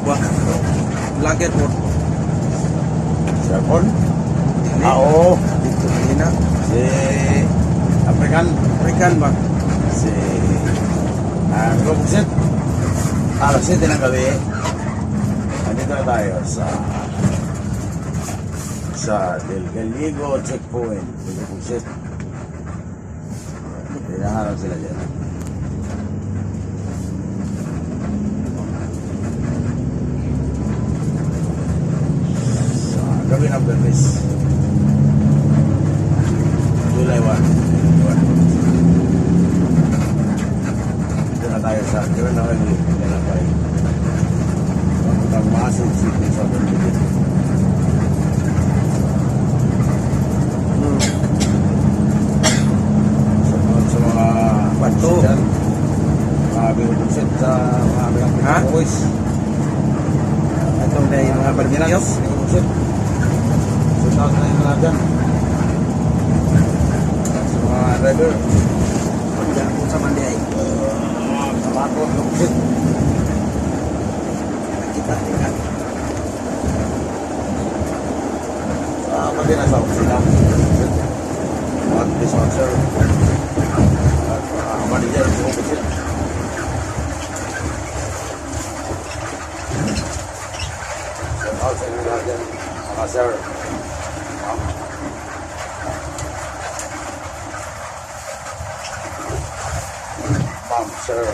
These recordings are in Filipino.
ba? Vlogger po. Cellphone? Dili. Oo. Dito kanina. Si African. African ba? Si Gumsit. Alas 7 ng gabi. Nandito na tayo sa Del Gallego checkpoint. Gumsit. Hinaharap sila dyan. Sa gabi ng Bermis. July 1. Dito na tayo sa Criminal Nilapay. Ang massive city sa Bermis. Sa mga Bato. mga binubusit sa mga Ha? boys. Itong na yung mga barbinyos. Binubusit. So, tawag na yung mga dyan. Sa mga driver. Diyan po sa Mandiay. Kapako, binubusit. Kita. Sa Madina sa opisina. Mga dispatcher. At mga manager sa opisina. Shout out sa inyo lahat yan, mga sir. Ma'am. Ma'am, sir.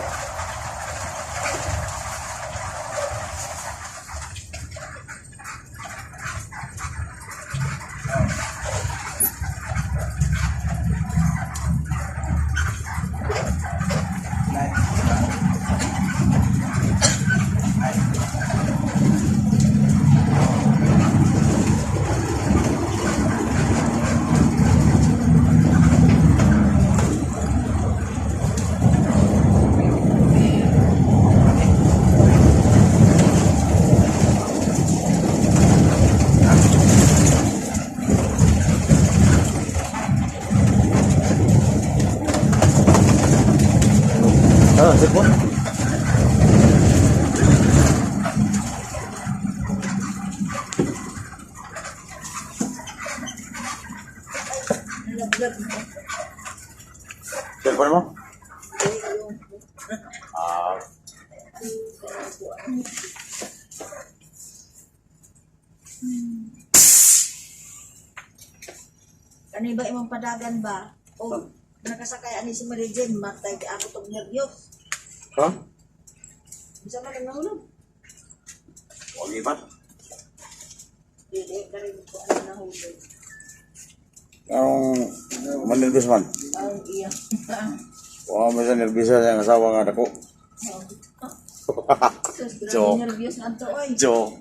Sipon. Sipon mo? Ah. Kani ba imong padagan ba? O nakasakay ani si Mary Jane, matay di ako tong nervyos. Ha? Bisa man ang nahulog. Huwag ipat. Dili ka rin ko ano nahulog. Ang manilbis man. Ang iya. Huwag mo siya nilbisa sa asawa nga dako. Sus, Jo. grabe nervyos na to oy. Jo.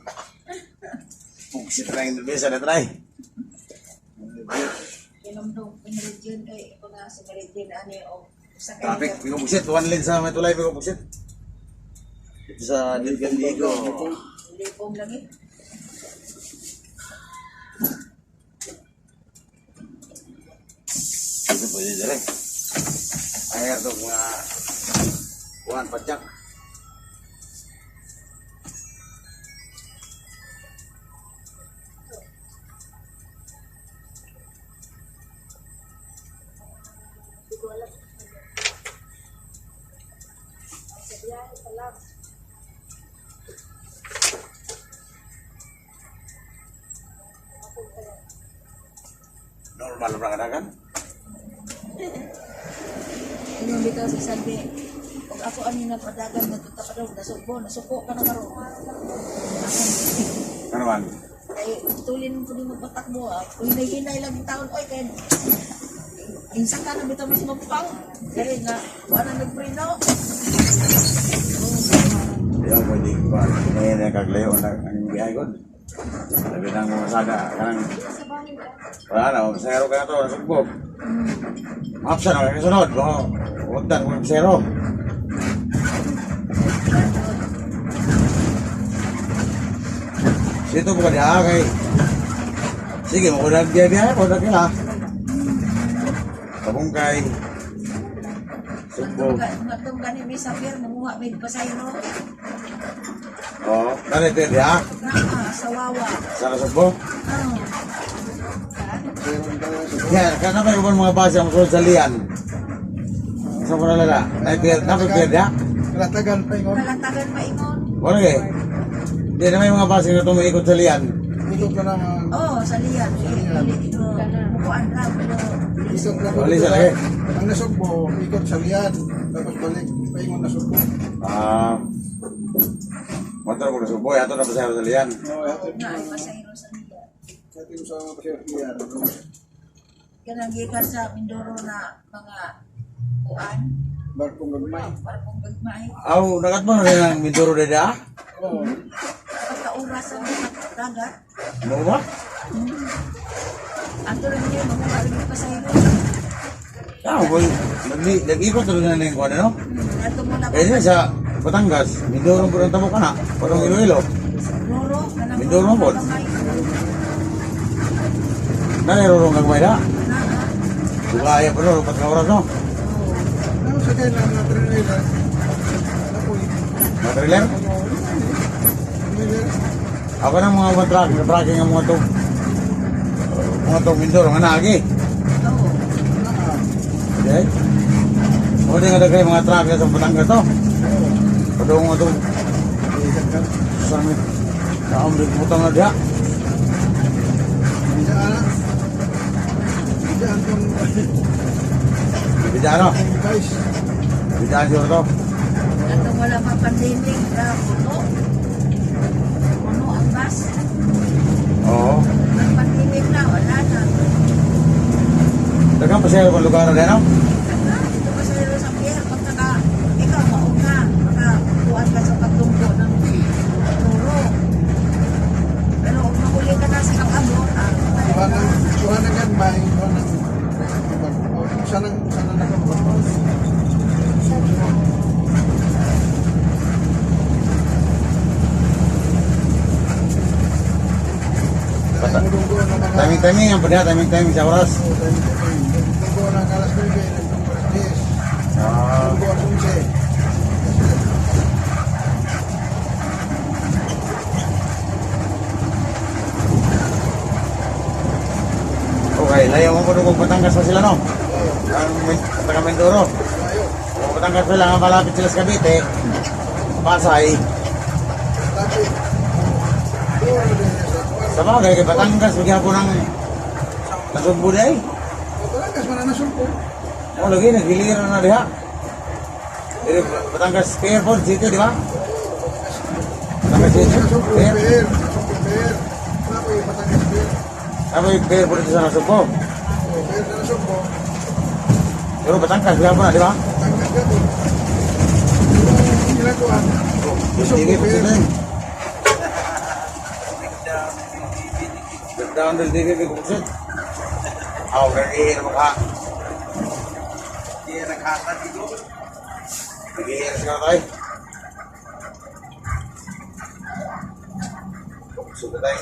Buksit na yung nilbisa na try. Kinumdum ni Mary Jane kay ako nga si Mary Jane ani o sakay. Traffic, bigo buksit. One lane sa may tulay, bigo buksit. Ito sa Del Gallego. Hindi pong lagi. Ito po yun dyan. Ayan ito mga buwan padyak. Hindi ko alam. Sa biyahe pa lang. Normal na kanagan. Yung bitaw si Sandy, kung ako ani na padagan nagpunta pa daw nasuko ka na karon. Ano man? Ay tulin ko din magpatakbo ah. Kung hinay lang yung taon oy kay insa ka na bitaw mismo pang. Dali nga wala nagpreno. Hindi ako pwede pa. Ngayon na kaglayo ang bihay ko. Sabi nang masaga. Wala na, masero ka na ito. Nasugbog. Mapsa na, kasunod. Huwag na, kung masero. Dito po ka niya kay. Sige, makunag biya-biya. Makunag nila. Kabungkay. Sugbog. Matong gani may sapir, nanguha may pasayo no. Oo. Kani pwede ha? Sa Wawa. Sa Nasugbo? Yan, kana may ubang mga base ang sulod sa liyan. Sa muna lala. Dapat pwede ha? Kalatagan pa ingon. Kalatagan maingon. Wala eh. Hindi na may mga base na tumiikot sa liyan. Ikot ka na. Sa liyan. Bukuan na. Ikot na. Wali siya lagi. Ang nasugbo, ikot sa liyan. Tapos balik, paingon nasugbo. Motor ko Nasugbo, ato na pasayro sa liyan. Na ay masayro sa liyan. Natin sa mga pasayro liyan. Kananggikan sa Mindoro na mga kuan. Barkong gagmay. Parang gagmay. Aw, nakat mo na rin ang Mindoro dede ha? Oo. Pagka-oras ang dagat. Ano ba? Ato rin yun, mga rin pasayro. Boy. Nag-ikot na rin yung kuwan, ano? Ato mo na Eh, sa Batangas, Mindoro po ng tamo ka na. Parang Iloilo. Roro. Mindoro mo po. Nanirurong kagmay na. Bukaya pa rin, pat na oras no? Ano sa kailan na trailer? Napoy. Mga trailer? Trailer. Ako na mga tracking ang mga to Mindoro nga nagi. Oo. Okay? O di nga na kayo mga truck sa Batangas to. Padung nga to. Sa amin. Sa amin, putang na diya. Bidaan kong Bidaan no? guys. Bidaan siguro to. Ato wala pa pandemic na puno. Puno ang bus. Oo. Ang pandemic na, wala na. Dagang pasayro kong lugar na din no? Ito pa sa San Pierre, ikaw mauna, makakuhan ka sa pagtungko ng turo. Pero kung mahuli ka na sa kakabot, Kuha ng gagmay. Sana nakapagod. Timing ang pada, timing sa oras. Tunggu ng alas 9, nagtunggu alas 10. Tunggu alas 11. Okay, layo mo po kung Batangas pa sila no? Ang taga Mindoro. Kung Batangas pa lang, malapit sila sa Cavite. Pasay. Tapi, doon din sa Sa bagay, kay Batangas, bigyan po ng Nasugbo na eh. Batangas man na nasumpo. O, lagi, naghiliran na diha. Pero Batangas Fairport City, di ba? Batangas City, Nasumpo, Fair. Nasumpo, Fair. Napo yung Batangas Fair. Tapos Fairport dito sa Nasugbo. Fair na nasumpo. Pero Batangas, bigyan po na, di ba? Batangas gato. Yung ginagawa, nasumpo, Sige po Fair. sila eh. Down del TV ko kusit. Aw, gagihir mo ka. Hindi na nakata dito. Gagihir siya tayo. Sudah tayo.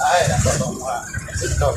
Ay, nako itong mga ito.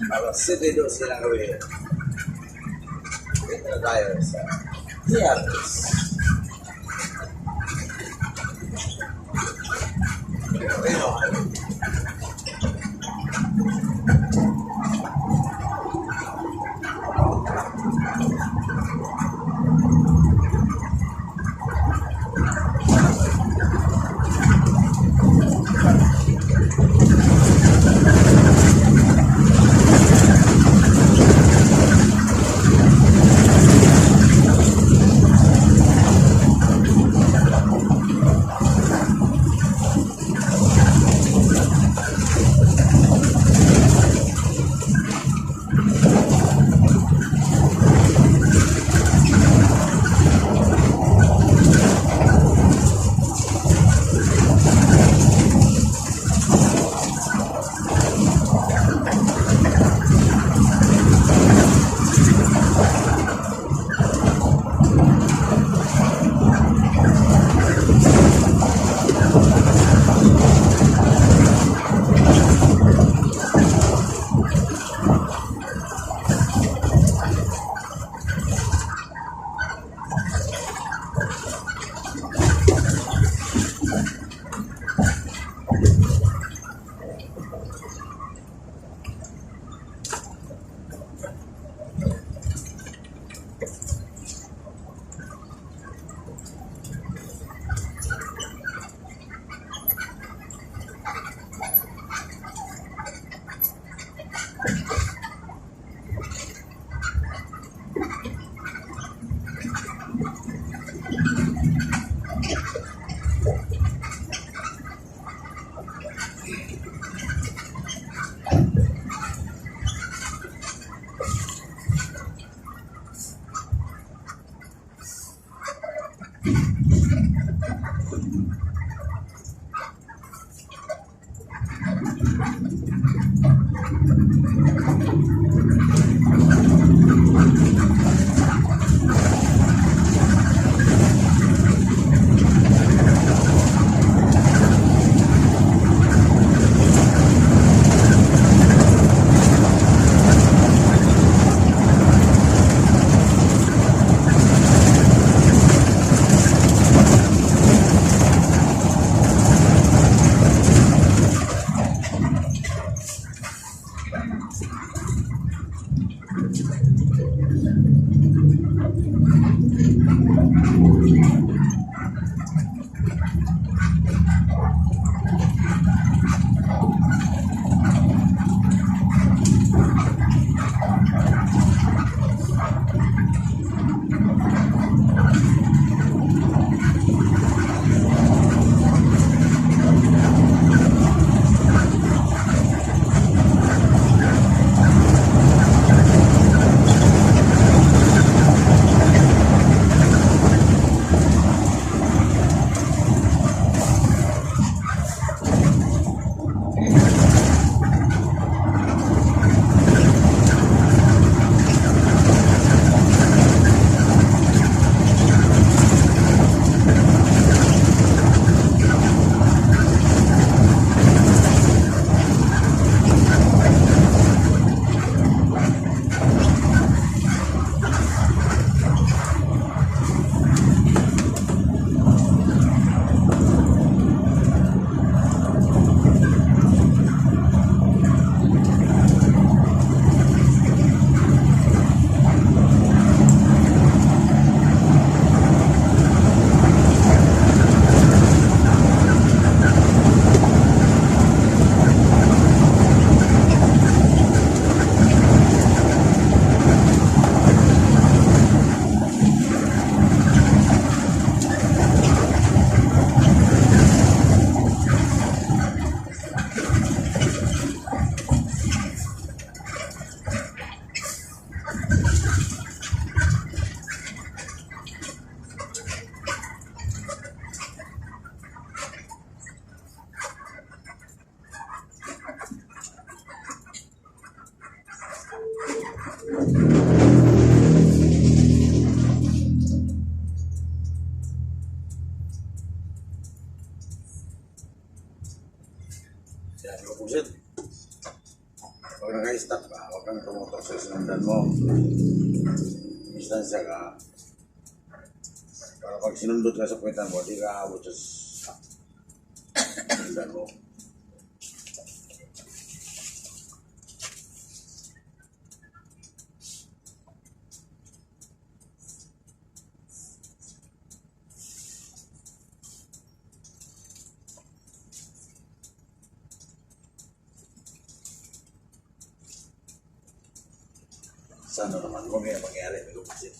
Alas 7 doon silang gawin. Dito na tayo sa Tiares. Ayun. Yan yung pusit. Pag naka-stop ka, huwag kang tumotok sa sinundan mo. Distansya ka. Para pag sinundot ka sa puwitan mo, di ka abot sa sinundan mo. Sana naman mo may mangyari, may lumasin.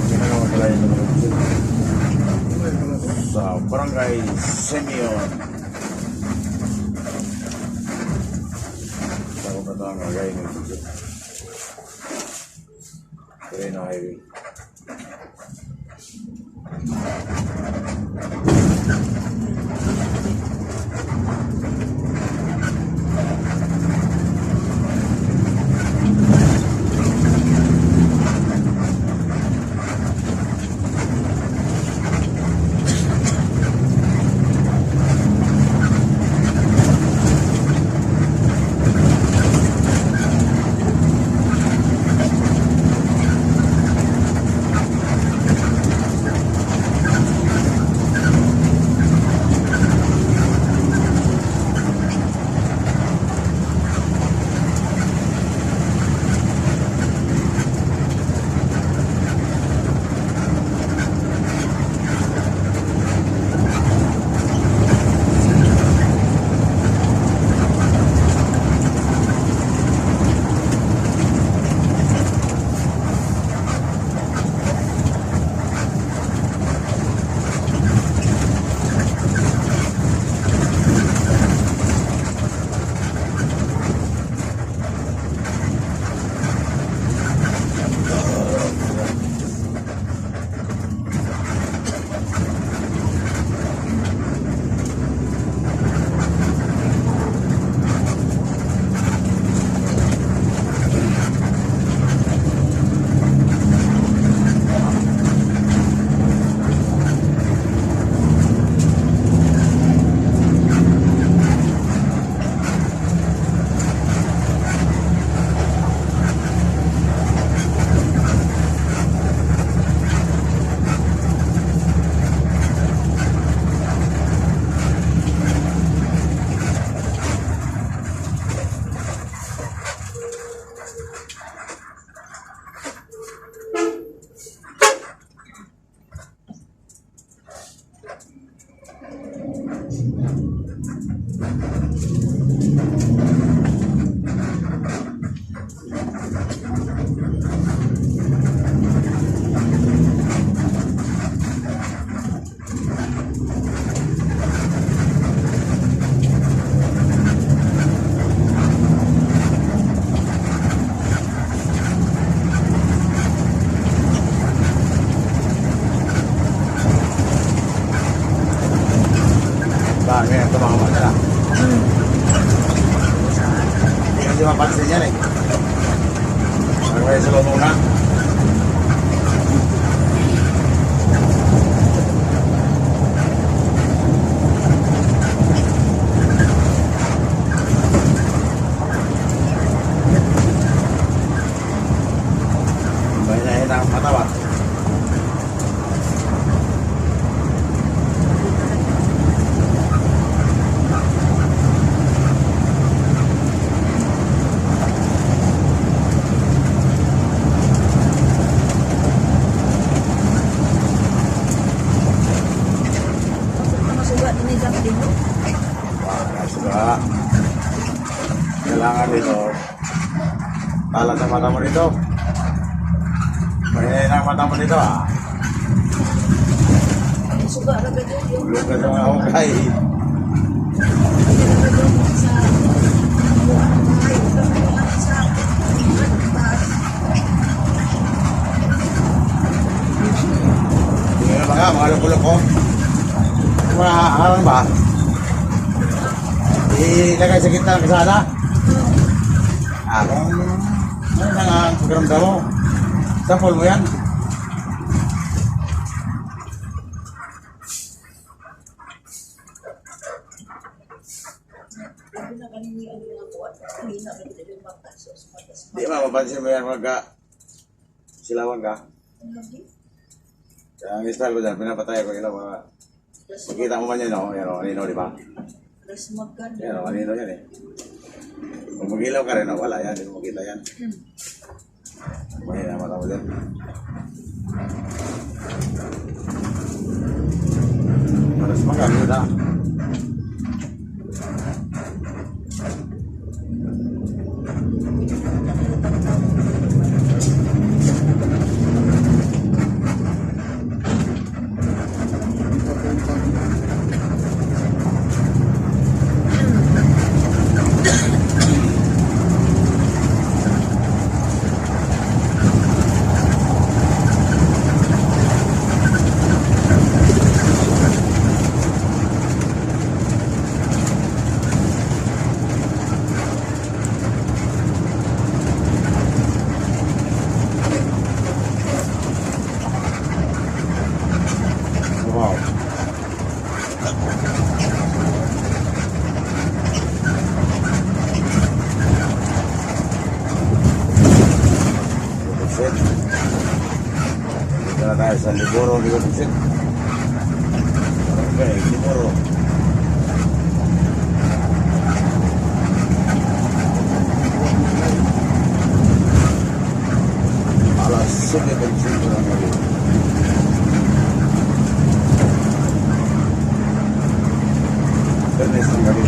Ginagawa pala yun ng lumasin. Sa Barangay Simeon. Sa kung ito ang kagay ng lumasin. Quirino Highway. Dami ang tumama na lang. Hindi mapansin yan eh. Ano kayo sa lomuna? Mahina-hina ang matawa. Kailangan dito. Talas sa mata mo dito. Mahina ang mata mo dito ah. Suga agad yun. Ulog ka sa mga hukay. Sa buwan ng bahay. Sa taas. Hindi na mga loko-loko. Mga harang ba? Ilagay sa gitna ng kasada. Kung ano na nga ang pagkaramdam mo. Sample mo yan. Di mapapansin mo yan magka silawan ka. Kaya ang style ko dyan, pinapatay ko ilaw mga makita mo man yun, no? Yan o, kanino, di ba? Yan o, kanino yan eh. Kung mag-ilaw ka rin, wala yan, hindi mo makita yan. Mahina mata mo dyan. Maras magkano na. Wow. Buset. Dito na tayo sa Liboro, di ko buset. Okay, Liboro. Alas 7:25 ng gabi. Pernes ng gabi.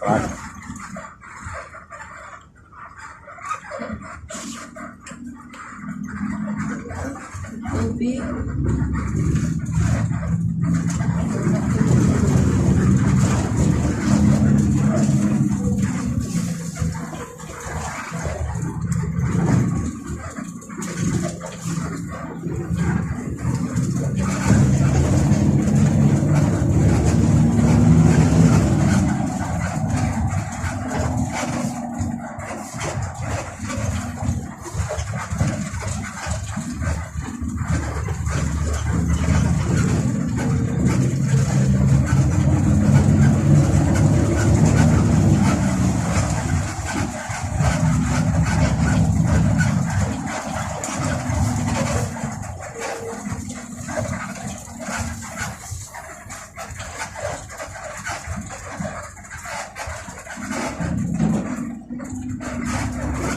Pag. Tubig.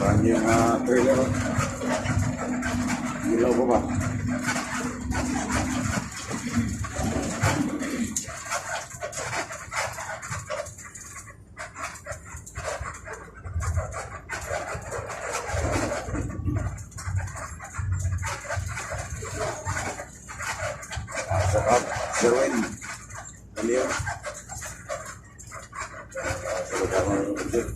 Parang yung trailer. Ilaw ko ba? Sherwin. Kami yun. Sagot ako ng budget.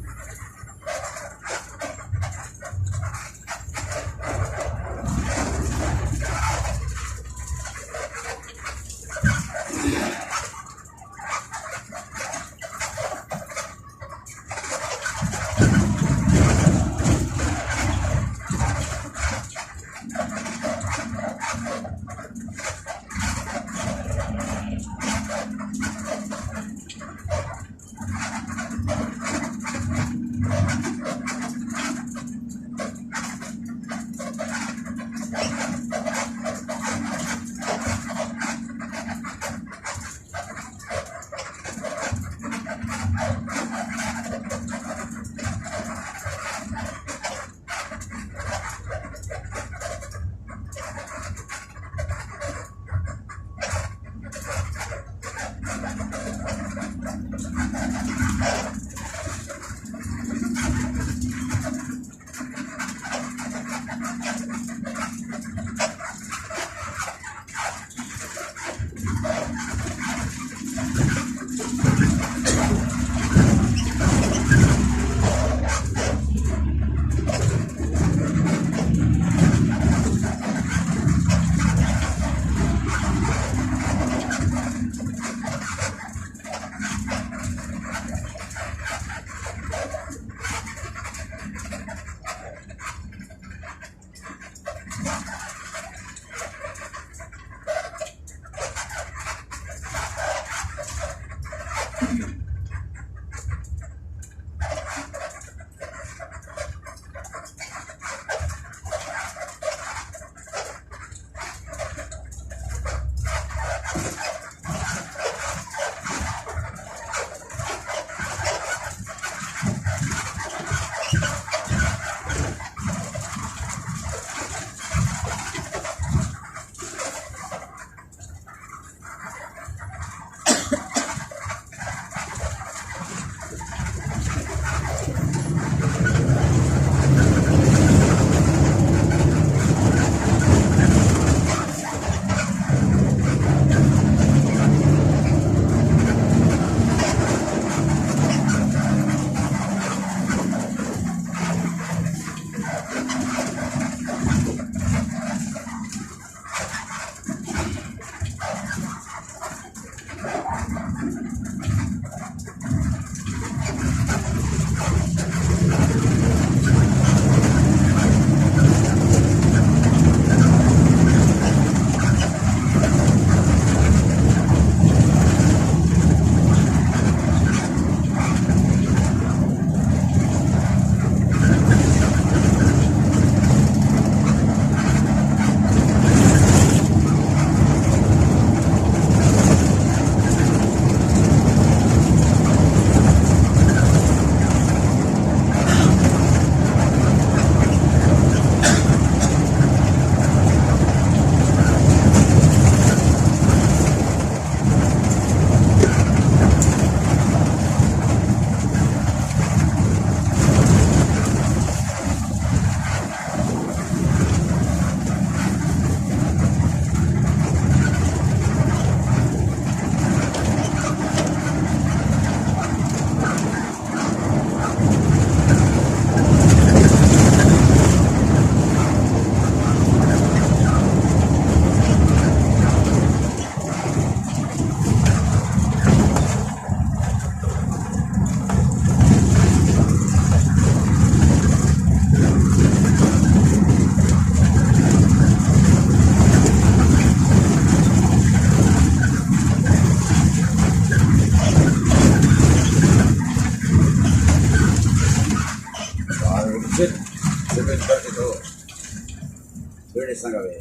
Bernis na gabi.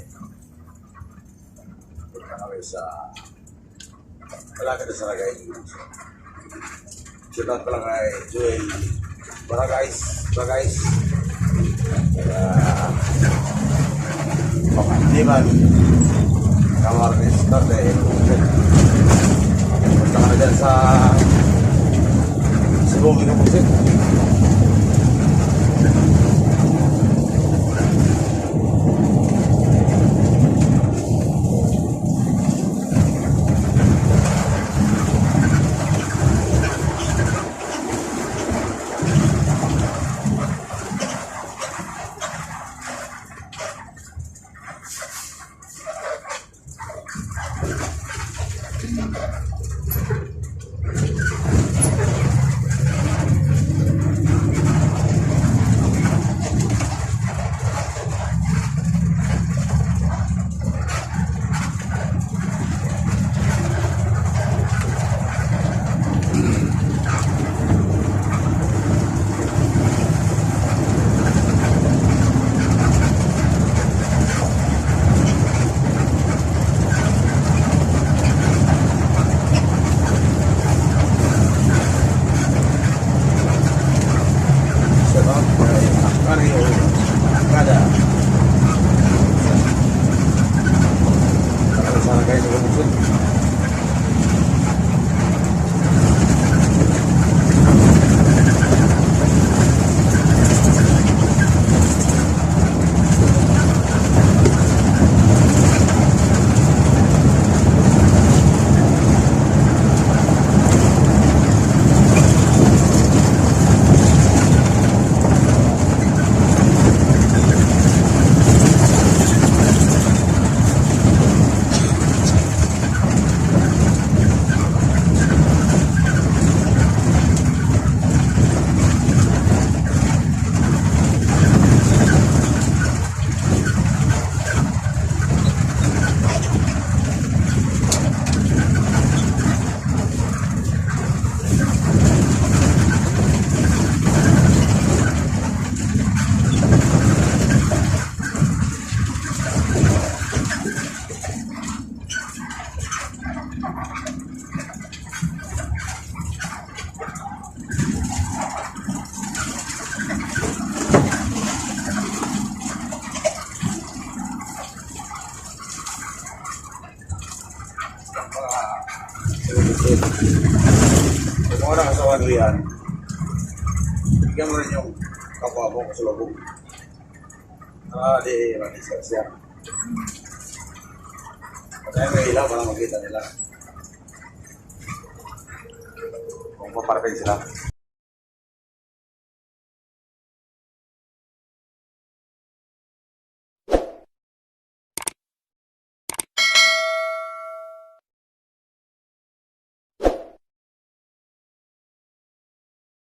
Punta kami sa malakad na sa Lagay. Shout out pala kay Joel Baragays. Pakandiman. Kamarnis Norte. Punta kami dyan sa Cebu, Minamusit. Kung wala ka sa wadrihan, bigyan mo rin yung kapwa mo sa lubog. Di, mag-isa siya. Kaya may ilaw para makita nila. Kung paparapin sila.